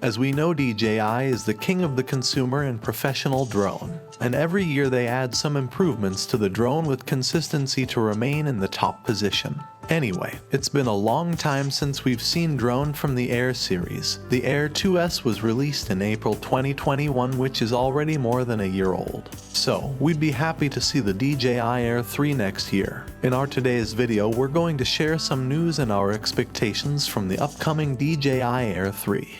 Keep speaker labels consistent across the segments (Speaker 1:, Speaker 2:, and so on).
Speaker 1: As we know, DJI is the king of the consumer and professional drone, and every year they add some improvements to the drone with consistency to remain in the top position. Anyway, it's been a long time since we've seen drone from the Air series. The Air 2S was released in April 2021, which is already more than a year old. So, we'd be happy to see the DJI Air 3 next year. In our today's video, we're going to share some news and our expectations from the upcoming DJI Air 3.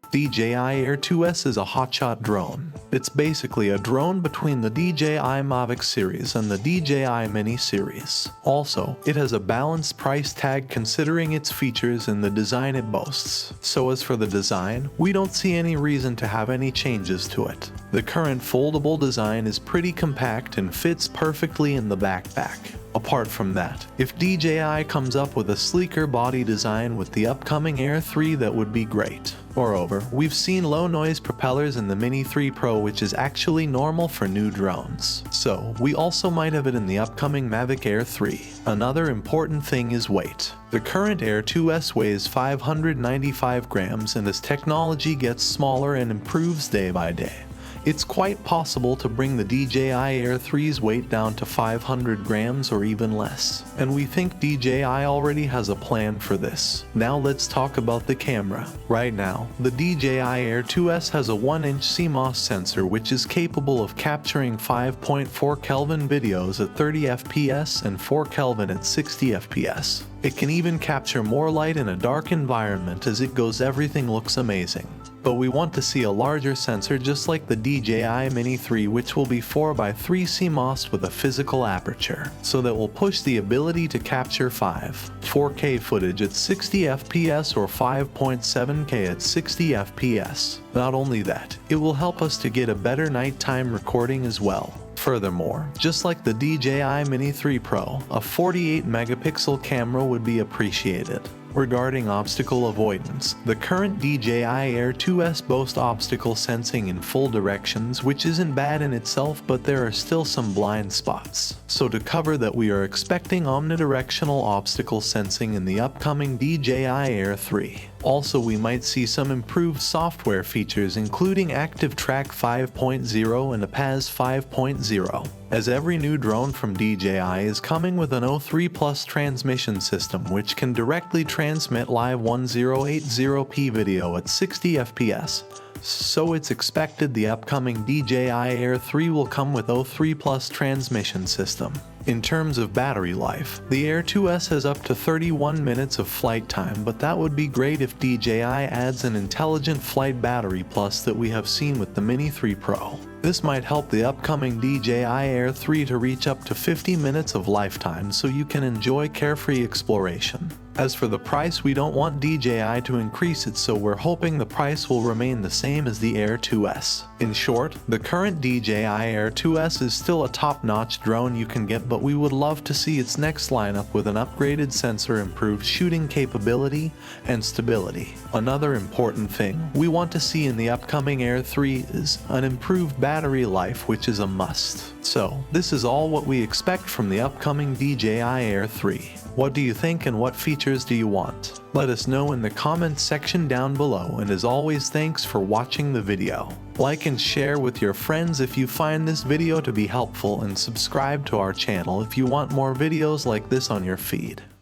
Speaker 1: DJI Air 2S is a hotshot drone. It's basically a drone between the DJI Mavic series and the DJI Mini series. Also, it has a balanced price tag considering its features and the design it boasts. So as for the design, we don't see any reason to have any changes to it. The current foldable design is pretty compact and fits perfectly in the backpack. Apart from that, if DJI comes up with a sleeker body design with the upcoming Air 3, that would be great. Moreover, we've seen low noise propellers in the Mini 3 Pro, which is actually normal for new drones. So, we also might have it in the upcoming Mavic Air 3. Another important thing is weight. The current Air 2S weighs 595 grams, and as technology gets smaller and improves day by day, it's quite possible to bring the DJI Air 3's weight down to 500 grams or even less. And we think DJI already has a plan for this. Now let's talk about the camera. Right now, the DJI Air 2S has a 1-inch CMOS sensor which is capable of capturing 5.4 Kelvin videos at 30 FPS and 4 Kelvin at 60 FPS. It can even capture more light in a dark environment. As it goes, everything looks amazing. But we want to see a larger sensor just like the DJI Mini 3, which will be 4x3 CMOS with a physical aperture, so that will push the ability to capture 4K footage at 60 FPS or 5.7K at 60 FPS. Not only that, it will help us to get a better nighttime recording as well. Furthermore, just like the DJI Mini 3 Pro, a 48 megapixel camera would be appreciated. Regarding obstacle avoidance, the current DJI Air 2S boasts obstacle sensing in full directions, which isn't bad in itself, but there are still some blind spots. So to cover that, we are expecting omnidirectional obstacle sensing in the upcoming DJI Air 3. Also, we might see some improved software features including Active Track 5.0 and APAS 5.0. As every new drone from DJI is coming with an O3 Plus transmission system which can directly transmit live 1080p video at 60 FPS. So it's expected the upcoming DJI Air 3 will come with O3 Plus transmission system. In terms of battery life, the Air 2S has up to 31 minutes of flight time, but that would be great if DJI adds an intelligent flight battery plus that we have seen with the Mini 3 Pro. This might help the upcoming DJI Air 3 to reach up to 50 minutes of lifetime so you can enjoy carefree exploration. As for the price, we don't want DJI to increase it, so we're hoping the price will remain the same as the Air 2S. In short, the current DJI Air 2S is still a top-notch drone you can get, but we would love to see its next lineup with an upgraded sensor, improved shooting capability, and stability. Another important thing we want to see in the upcoming Air 3 is an improved battery life, which is a must. So, this is all what we expect from the upcoming DJI Air 3. What do you think and what features do you want? Let us know in the comments section down below, and as always, thanks for watching the video. Like and share with your friends if you find this video to be helpful, and subscribe to our channel if you want more videos like this on your feed.